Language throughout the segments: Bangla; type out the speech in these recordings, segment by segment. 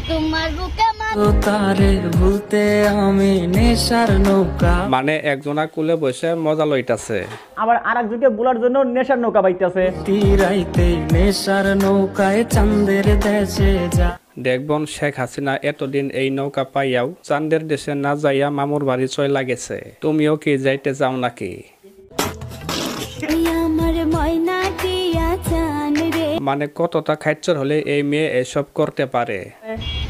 তোমার বুকে তারে ভুলতে আমি নেশার নৌকা। মানে একজনা কুলে বসে মজা লইতাছে, আবার আরেকজনকে বলার জন্য নেশার নৌকা বাইতেছে। তীরাইতে নেশার নৌকায় চাঁদের দেশে যা। দেখবন শেখ হাসিনা এতদিন এই নৌকা পাইয়াও চাঁদের দেশে না যাইয়া মামুর বাড়ি চয় লাগেছে। তুমিও কি যাইতে যাও নাকি? আমার ময়না দিয়া চান রে, মানে কতটা খাইচ্ছর হলে এই মেয়ে এসব করতে পারে।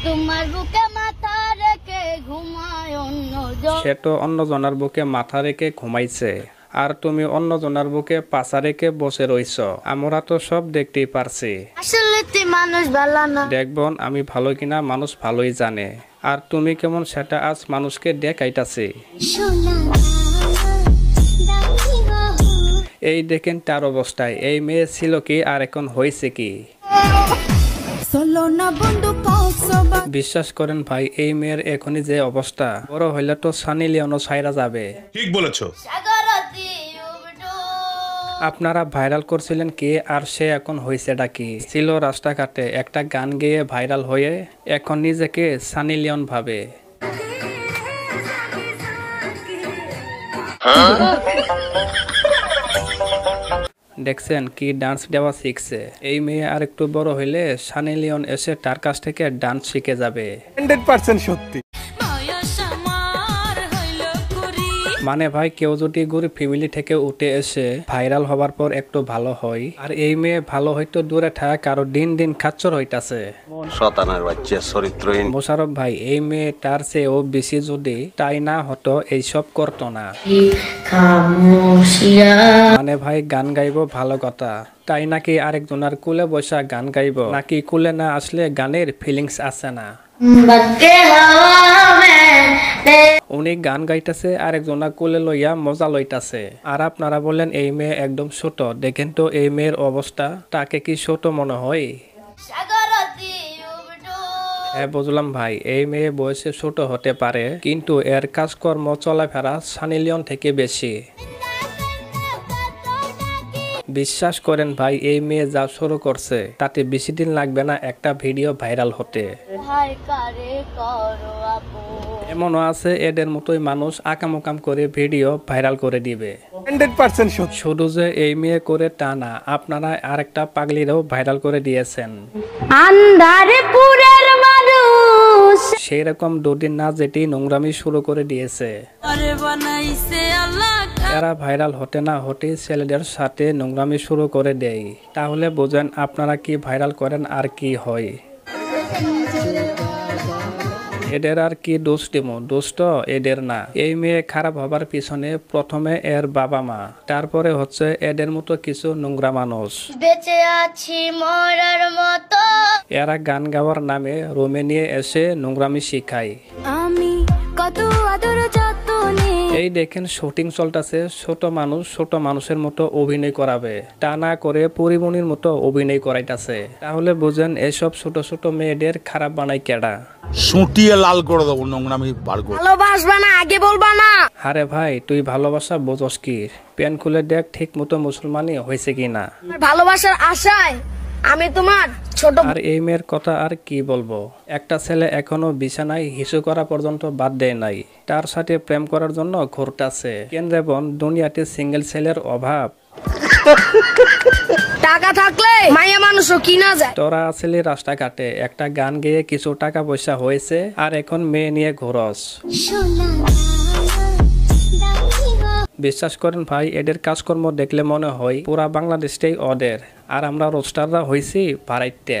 তোমার বুকে মাথা রেখে ঘুমায় অন্যজন। সে তো অন্যজনের বুকে মাথা রেখে ঘুমাইছে, আর তুমি অন্যজনের বুকে পাছা রেখে বসে রইছ। আমরা তো সব দেখতেই পারছি। আসলে তুই মানুষ ভালো না। দেখবন আমি ভালো কিনা মানুষ ভালোই জানে, আর তুমি কেমন সেটা আজ মানুষকে দেখাইতাছি। এই দেখেন তার অবস্থায়, এই মেয়ে ছিল কি আর এখন হয়েছে কি? বিশ্বাস করেন ভাই, এই মেয়ের এখনই যে অবস্থা, বড় হইলে তো সানি লিওনও ছাইরা যাবে। ঠিক বলেছো। আপনারা ভাইরাল করছিলেন কি, আর সে এখন হয়েছেটা কি? ছিল রাস্তাঘাটে একটা গান গেয়ে ভাইরাল হয়ে এখন নিজেকে সানি লিওন ভাবে। দেখছেন কি ডান্স দেওয়া শিখছে। এই মেয়ে আর একটু বড় হইলে সানি লিওন এসে তার কাছ থেকে ডান্স শিখে যাবে। 100% সত্যি। মানে ভাই, কেউ যদি গরিব ফ্যামিলি থেকে উঠে এসে ভাইরাল হবার পর একটু ভালো হয়, আর এই মেয়ে ভালো হয়তো দূরে থাক আরো দিন দিন খাচ্চর হইতাছে। শতানার বাচ্চা চরিত্রহীন। মোশারফ ভাই, এই মেয়ে তার চেয়েও বেশি যদি তাই না হতো এইসব করতো না। মানে ভাই, গান গাইবো ভালো কথা, তাই নাকি আরেকজনের কুলে বসা গান গাইবো? নাকি কুলে না আসলে গানের ফিলিংস আছে না? উনি গান গাইতেছে আরেকজনা কোলে লইয়া মজা লইতাছে, আর আপনারা বলেন এই মেয়ে একদম ছোট। দেখেন তো এই মেয়ের অবস্থা, তাকে কি ছোট মনে হয়? হ্যাঁ বুঝলাম ভাই, এই মেয়ে বয়সে ছোট হতে পারে, কিন্তু এর কাজকর্ম চলাফেরা সানি লিওন থেকে বেশি। বিশ্বাস করেন ভাই, এই মেয়ে যা শুরু করছে তাতে বেশি দিন লাগবে না একটা ভিডিও ভাইরাল হতে। এমনও আছে এদের মতোই মানুষ আকাম করে ভিডিও ভাইরাল করে দিবে। 100% সত্যি। শুধু যে এই মেয়ে করে তা না, আপনারা আরেকটা পাগলিরও ভাইরাল করে দিয়েছেন। আন্ধারপুরের মানুষ সেই রকম দুদিন না যেটি নোংরামি শুরু করে দিয়েছে। এরা ভাইরাল হতে না হতে ছেলেদের সাথে নোংরামি শুরু করে দেয়। তাহলে বোঝেন আপনারা কি ভাইরাল করেন আর কি হয়। এদের আর কি দোষ দিব? দোষ তো এদের না। এই মেয়ে খারাপ হবার পিছনে প্রথমে এর বাবা মা, তারপরে হচ্ছে এদের মতো কিছু নোংরা মানুষ। বেঁচে আছি মরার মতো। এরা গান গাওয়ার নামে রুমে নিয়ে এসে নোংরামি শিখায়। আমি কত আদর যত্নে। এই দেখেন শুটিং চলতেছে, ছোট মানুষ ছোট মানুষের মতো অভিনয় করাবে, তা না করে পরিমণির মতো অভিনয় করাইতাছে। তাহলে বুঝেন এসব ছোট ছোট মেয়েদের খারাপ বানাই কেডা? সুটিয়ে লাল করে দেবো, নোংরামি বার করে। ভালোবাসবা না আগে বলবা না। আরে ভাই, তুই ভালোবাসা বোঝস কি? প্যান খুলে দেখ ঠিক মতো মুসলমানই হয়েছে কিনা। ভালোবাসার আশায় আমি তোমার ছোট। আর এই মেয়ের কথা আর কি বলবো? একটা ছেলে এখনো বিছানায় হিসু করা পর্যন্ত বাদ দেয় নাই, তার সাথে প্রেম করার জন্য ঘুরতাছে। কেন রে বোন, দুনিয়াতে সিঙ্গেল ছেলের অভাব। টাকা থাকলে মায়া মানুষও কিনা যায়। তোরা আসলে রাস্তাঘাটে একটা গান গেয়ে কিছু টাকা পয়সা হয়েছে, আর এখন মেয়ে নিয়ে ঘোরস। বিশ্বাস করেন ভাই, এদের কাজকর্ম দেখলে মনে হয় পুরা বাংলাদেশটাই ওদের, আর আমরা রোস্টাররা হইছি ভাড়াইতে।